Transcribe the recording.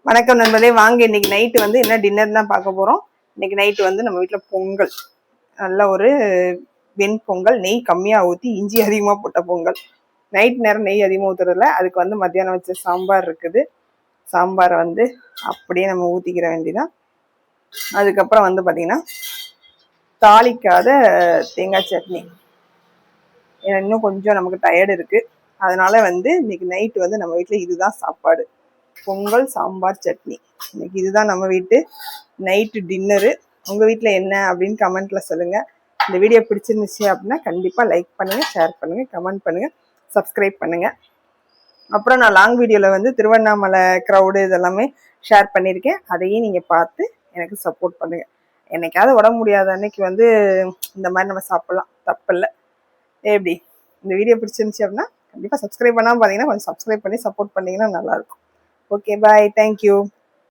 வணக்கம் நண்பர்களே, வாங்க இன்னைக்கு நைட்டு வந்து என்ன டின்னர் தான் பார்க்க போறோம். இன்னைக்கு நைட்டு வந்து நம்ம வீட்டில் பொங்கல், நல்ல ஒரு வெண் பொங்கல், நெய் கம்மியாக ஊற்றி இஞ்சி அதிகமாக போட்ட பொங்கல். நைட் நேரம் நெய் அதிகமாக ஊற்றுறதில்ல, அதுக்கு வந்து மத்தியானம் வச்ச சாம்பார் இருக்குது. சாம்பாரை வந்து அப்படியே நம்ம ஊற்றிக்கிற வேண்டியதான். அதுக்கப்புறம் வந்து பார்த்தீங்கன்னா தாளிக்காத தேங்காய் சட்னி. இன்னும் கொஞ்சம் நமக்கு டயர்டு இருக்குது, அதனால வந்து இன்னைக்கு நைட்டு வந்து நம்ம வீட்டில் இதுதான் சாப்பாடு. பொங்கல், சாம்பார், சட்னி. இன்னைக்கு இதுதான் நம்ம வீட்டு நைட்டு டின்னரு. உங்கள் வீட்டில் என்ன அப்படின்னு கமெண்ட்டில் சொல்லுங்கள். இந்த வீடியோ பிடிச்சிருந்துச்சு அப்படின்னா கண்டிப்பாக லைக் பண்ணுங்கள், ஷேர் பண்ணுங்கள், கமெண்ட் பண்ணுங்கள், சப்ஸ்கிரைப் பண்ணுங்கள். அப்புறம் நான் லாங் வீடியோவில் வந்து திருவண்ணாமலை க்ரௌடு இதெல்லாமே ஷேர் பண்ணியிருக்கேன். அதையும் நீங்கள் பார்த்து எனக்கு சப்போர்ட் பண்ணுங்கள். என்னைக்காவது உடம்பு முடியாத அன்னைக்கு வந்து இந்த மாதிரி நம்ம சாப்பிட்லாம், தப்பில்லை. எப்படி இந்த வீடியோ பிடிச்சிருந்துச்சு அப்படின்னா கண்டிப்பாக சப்ஸ்கிரைப் பண்ணாமல் பார்த்தீங்கன்னா கொஞ்சம் சப்ஸ்கிரைப் பண்ணி சப்போர்ட் பண்ணிங்கன்னா நல்லாயிருக்கும். Okay, bye. Thank you.